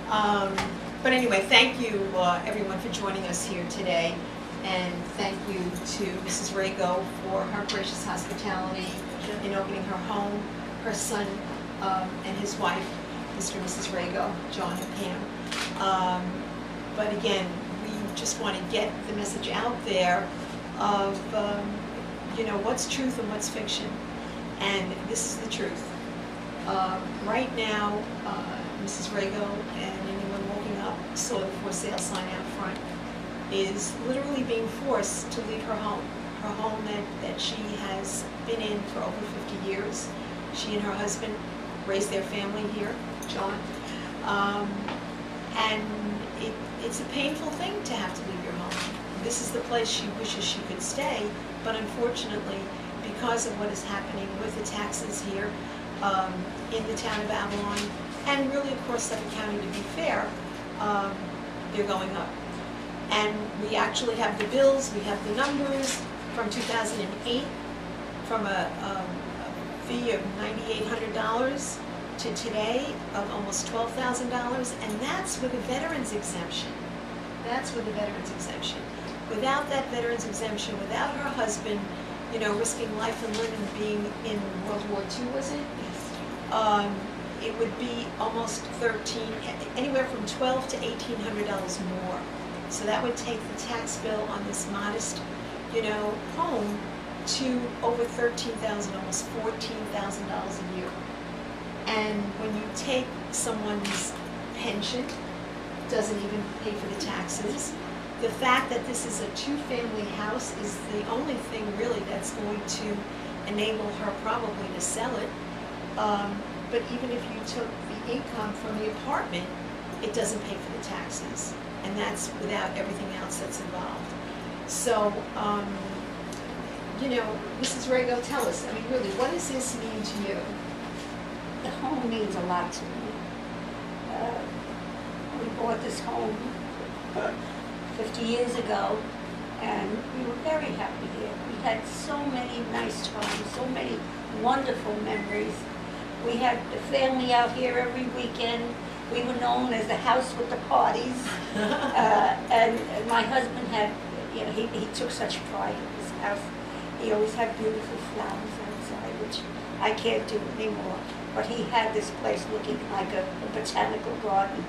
But anyway, thank you everyone for joining us here today, and thank you to Mrs. Rago for her gracious hospitality in opening her home, her son and his wife, Mr. and Mrs. Rago, John and Pam. But again, we just want to get the message out there of what's truth and what's fiction, and this is the truth. Right now, Mrs. Rago and anyone walking up saw the for sale sign out front, is literally being forced to leave her home that she has been in for over 50 years. She and her husband raised their family here, John, and it's a painful thing to have to leave your home. This is the place she wishes she could stay, but unfortunately, because of what is happening with the taxes here in the town of Bellone, and really across Suffolk County, to be fair, they're going up. And we actually have the bills, we have the numbers from 2008, from a fee of $9,800 to today of almost $12,000, and that's with a veteran's exemption. That's with a veteran's exemption. Without that veteran's exemption, without her husband, risking life and limb and being in World War II, was it? Yes. It would be almost anywhere from $1,200 to $1,800 more. So that would take the tax bill on this modest, home to over $13,000, almost $14,000 a year. And when you take someone's pension, doesn't even pay for the taxes. The fact that this is a two-family house is the only thing really that's going to enable her probably to sell it. But even if you took the income from the apartment, it doesn't pay for the taxes. And that's without everything else that's involved. So, Mrs. Rago, tell us, really, what does this mean to you? The home means a lot to me. We bought this home 50 years ago, and we were very happy here. We had so many nice times, so many wonderful memories. We had the family out here every weekend. We were known as the house with the parties. And my husband had, he took such pride in his house. He always had beautiful flowers outside, which I can't do anymore. But he had this place looking like a botanical garden,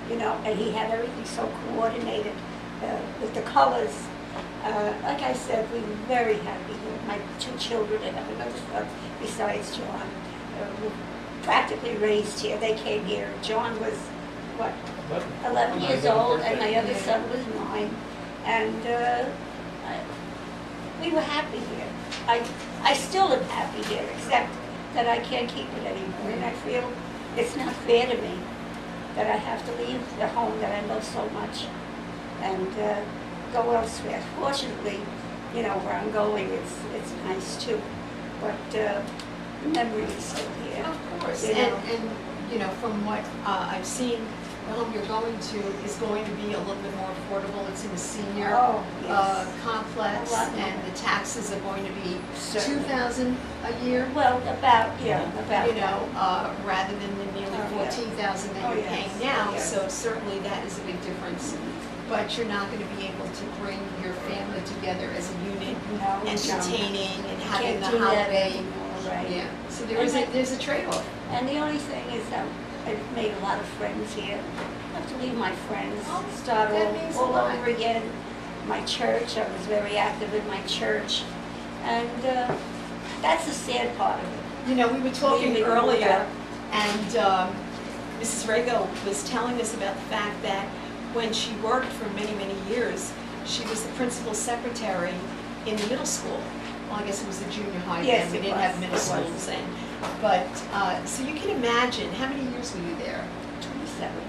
and he had everything so coordinated with the colors. Like I said, we were very happy here. My two children, I have another son besides John, were practically raised here. They came here. John was, 11 years old, and my other son was 9. And we were happy here. I still am happy here, except that I can't keep it anymore. And I feel it's not fair to me that I have to leave the home that I love so much and go elsewhere. Fortunately, where I'm going, it's nice too. But the memory is still here. Of course. And from what I've seen, the home you're going to is going to be a little bit more affordable. It's in a senior complex, and the taxes are going to be $2,000 a year. Well, about rather than the nearly $14,000 that you're paying now. So certainly that is a big difference. But you're not going to be able to bring your family together as a unit, entertaining and having the holiday. Right. Yeah. So there's a trade-off. And the only thing is that I've made a lot of friends here. I have to leave my friends, start all over again. My church, I was very active in my church. And that's the sad part of it. We were talking earlier, and Mrs. Rago was telling us about the fact that when she worked for many, many years, she was the principal secretary in the middle school. Well, I guess it was the junior high then. We didn't have middle schools then. But, so you can imagine, how many years were you there?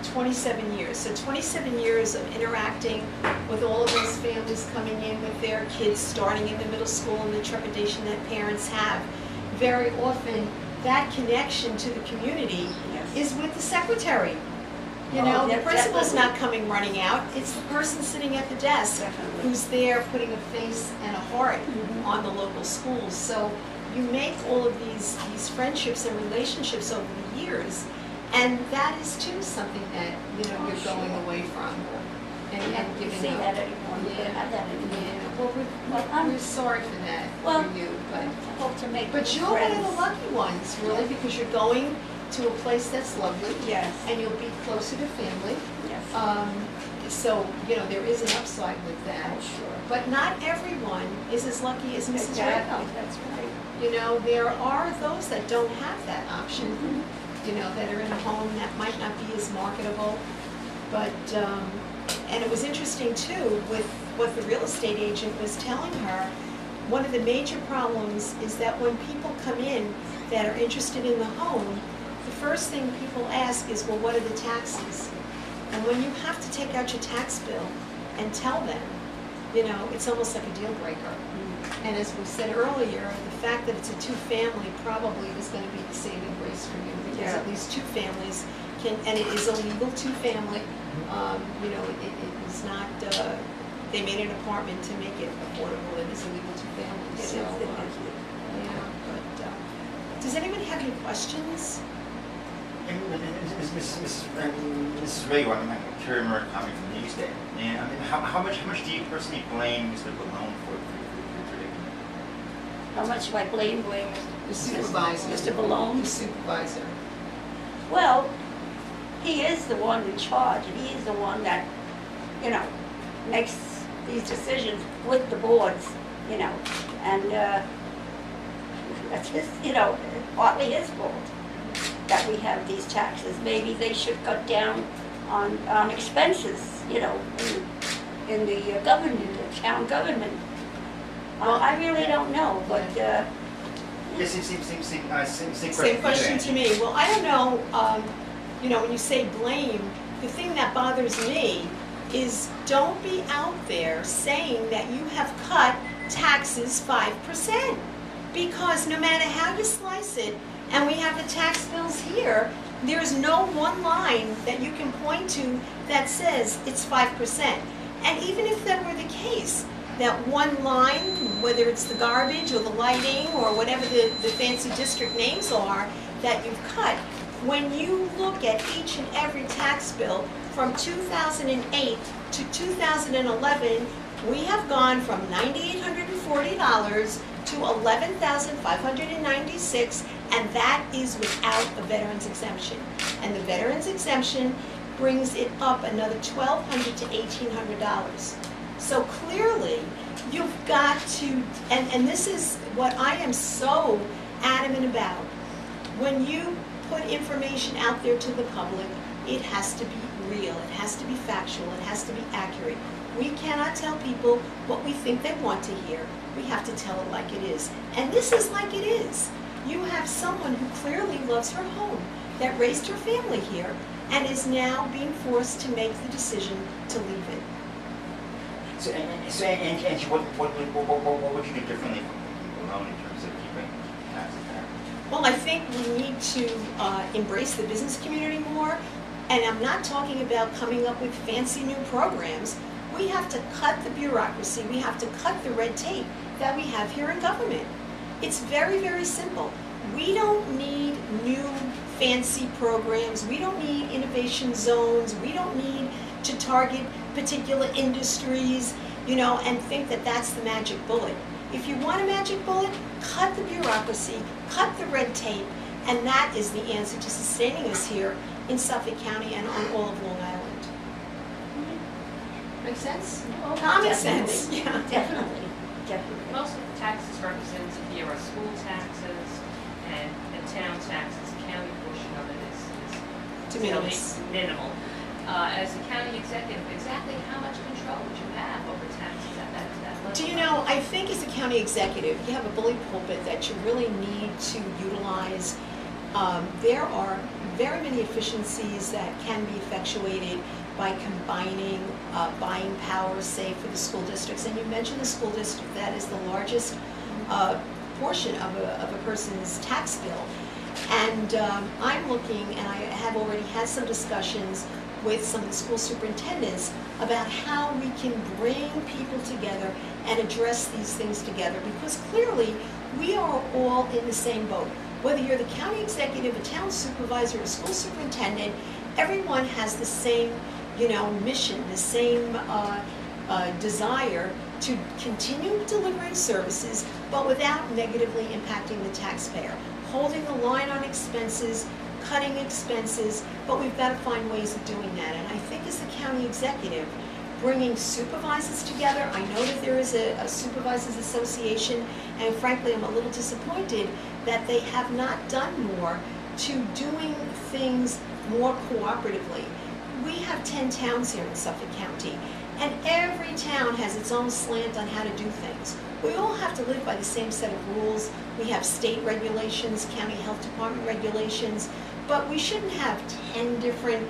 27 years. So 27 years of interacting with all of those families coming in with their kids, starting in the middle school, and the trepidation that parents have. Very often, that connection to the community is with the secretary. The principal's not coming running out. It's the person sitting at the desk who's there putting a face and a heart on the local schools. So you make all of these friendships and relationships over the years, and that is too something that you're going away from and You giving see up. that anymore, you can't have that anymore. Yeah, well, we're sorry for that, Well, for you, I hope to make but new you're one of friends. the lucky ones, really, because you're going to a place that's lovely, Yes, and you'll be closer to family. yes. So, there is an upside with that. Oh, sure. But not everyone is as lucky as Mrs. Exactly, Rayco. that's right. There are those that don't have that option, Mhm. that are in a home that might not be as marketable. But, and it was interesting too, with what the real estate agent was telling her, one of the major problems is that when people come in that are interested in the home, the first thing people ask is, well, what are the taxes? And when you have to take out your tax bill and tell them, it's almost like a deal breaker. And as we said earlier, the fact that it's a two-family probably is going to be the saving grace for you, because Yeah. at least two families can, and it is a legal two-family. It is not, they made an apartment to make it affordable. It is a legal two-family. It is, So, it is. yeah, but, does anybody have any questions? Mrs. Rayco, I'm Kerry Murray coming from the East End. And how much do you personally blame Mr. Bellone for predicament? How much do I blame The supervisor. Mr. Bellone? The supervisor. Well, he is the one in charge, and he is the one that, makes these decisions with the boards, and that's his, partly his fault that we have these taxes. Maybe they should cut down on expenses, in the government, the town government. Well, I really don't know, but, Yes, Same question to me. Well, I don't know, when you say blame, the thing that bothers me is don't be out there saying that you have cut taxes 5%. Because no matter how you slice it, and we have the tax bills here, there's no one line that you can point to that says it's 5%. And even if that were the case, that one line, whether it's the garbage or the lighting or whatever the fancy district names are that you've cut, when you look at each and every tax bill from 2008 to 2011, we have gone from $9,840 to $11,596, and that is without a veteran's exemption. And the veteran's exemption brings it up another $1,200 to $1,800. So clearly, you've got to, and this is what I am so adamant about. When you put information out there to the public, it has to be real, it has to be factual, it has to be accurate. We cannot tell people what we think they want to hear. We have to tell it like it is. And this is like it is. You have someone who clearly loves her home, that raised her family here, and is now being forced to make the decision to leave it. So, Angie, what would you do differently from Bellone in terms of keeping taxes down? Well, I think we need to embrace the business community more. And I'm not talking about coming up with fancy new programs. We have to cut the bureaucracy. We have to cut the red tape that we have here in government. It's very, very simple. We don't need new fancy programs. We don't need innovation zones. We don't need to target particular industries, and think that that's the magic bullet. If you want a magic bullet, cut the bureaucracy, cut the red tape, and that is the answer to sustaining us here in Suffolk County and on all of Long Island. Make sense? Oh, Common definitely. sense, yeah. Definitely, definitely. Most of the taxes represented here are school taxes and town taxes. The county portion of it is De minimis. minimal. As the county executive, exactly how much control would you have over taxes at that level? Do you know, I think as a county executive, you have a bully pulpit that you really need to utilize. There are very many efficiencies that can be effectuated by combining buying power, say, for the school districts. And you mentioned the school district, that is the largest portion of a person's tax bill. And I'm looking, and I have already had some discussions with some of the school superintendents about how we can bring people together and address these things together, because clearly we are all in the same boat. Whether you're the county executive, a town supervisor, a school superintendent, everyone has the same mission, the same desire to continue delivering services, but without negatively impacting the taxpayer. Holding the line on expenses, cutting expenses, but we've got to find ways of doing that. And I think as the county executive, bringing supervisors together, I know that there is a supervisors association, and frankly, I'm a little disappointed that they have not done more to doing things more cooperatively. We have 10 towns here in Suffolk County, and every town has its own slant on how to do things. We all have to live by the same set of rules. We have state regulations, county health department regulations, but we shouldn't have 10 different,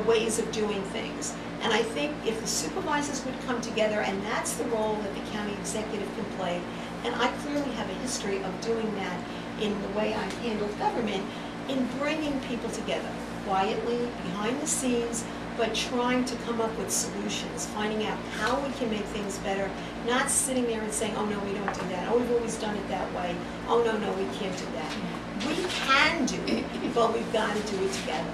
ways of doing things. And I think if the supervisors would come together, and that's the role that the county executive can play, and I clearly have a history of doing that in the way I've handled government, in bringing people together quietly, behind the scenes, but trying to come up with solutions, finding out how we can make things better, not sitting there and saying, oh no, we don't do that, oh, we've always done it that way, oh no, we can't do that. We can do it, but we've got to do it together.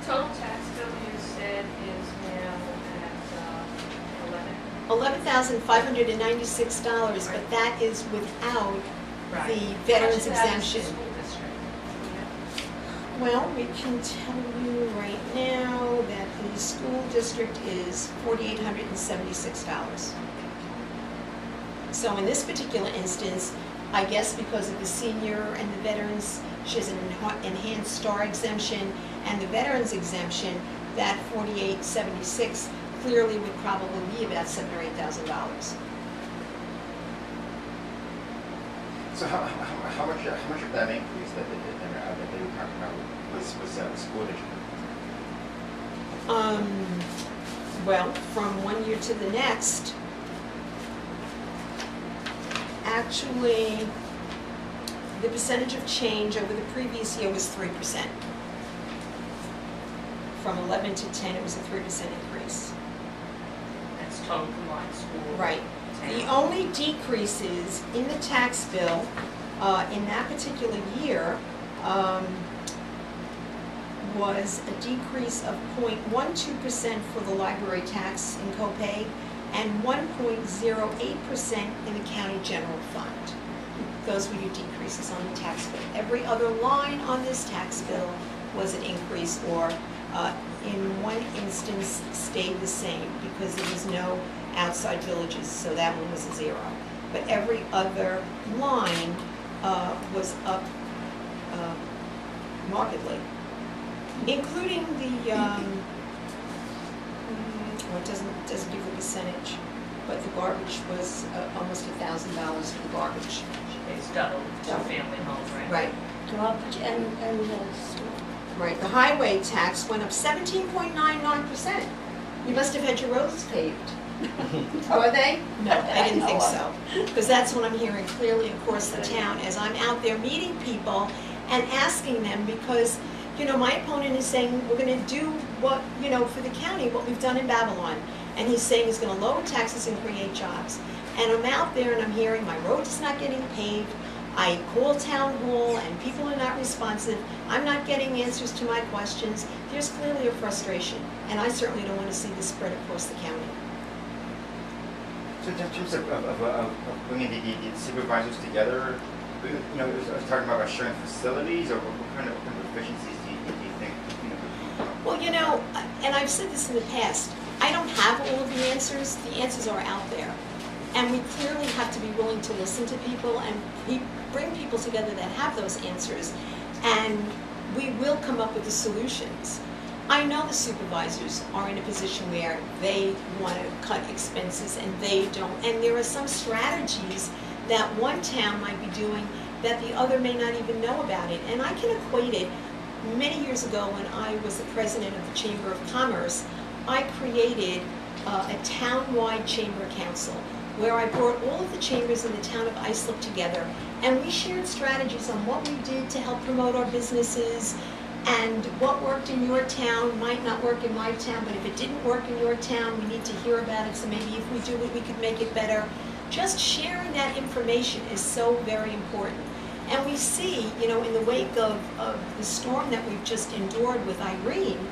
Total tax bill, you said, is now at $11,596, but that is without the veterans exemption. Well, we can tell you right now that the school district is $4,876. So in this particular instance, I guess because of the senior and the veterans, she has an enhanced star exemption and the veterans exemption, that $4,876 clearly would probably be about $7,000 or $8,000. So how much of that increase that they were talking about was the school district? Well, from one year to the next, actually, the percentage of change over the previous year was 3%. From 11 to 10, it was a 3% increase. That's total combined school. Right. The only decreases in the tax bill in that particular year was a decrease of 0.12% for the library tax in copay and 1.08% in the county general fund. Those were your decreases on the tax bill. Every other line on this tax bill was an increase, or in one instance stayed the same because there was no outside villages, so that one was a 0. But every other line was up markedly, including the, well, it doesn't give the percentage, but the garbage was almost $1,000 for the garbage. It's double to family homes, right? Right. Garbage and Right. The highway tax went up 17.99%. You must have had your roads paved. Are they? No, I didn't think so. Because that's what I'm hearing clearly across the town as I'm out there meeting people and asking them, because, my opponent is saying we're going to do what, for the county, what we've done in Bellone. And he's saying he's going to lower taxes and create jobs. And I'm out there and I'm hearing my road is not getting paved. I call town hall and people are not responsive. I'm not getting answers to my questions. There's clearly a frustration. And I certainly don't want to see this spread across the county. So in terms of bringing the supervisors together, I was talking about sharing facilities, or what kind of efficiencies do you think? Well, and I've said this in the past, I don't have all of the answers. The answers are out there. And we clearly have to be willing to listen to people and bring people together that have those answers. And we will come up with the solutions. I know the supervisors are in a position where they want to cut expenses and they don't. And there are some strategies that one town might be doing that the other may not even know about it. And I can equate it. Many years ago when I was the president of the Chamber of Commerce, I created a town-wide chamber council where I brought all of the chambers in the town of Islip together, and we shared strategies on what we did to help promote our businesses, and what worked in your town might not work in my town, but if it didn't work in your town, we need to hear about it, so maybe if we do it, we could make it better. Just sharing that information is so very important. And we see, in the wake of the storm that we've just endured with Irene,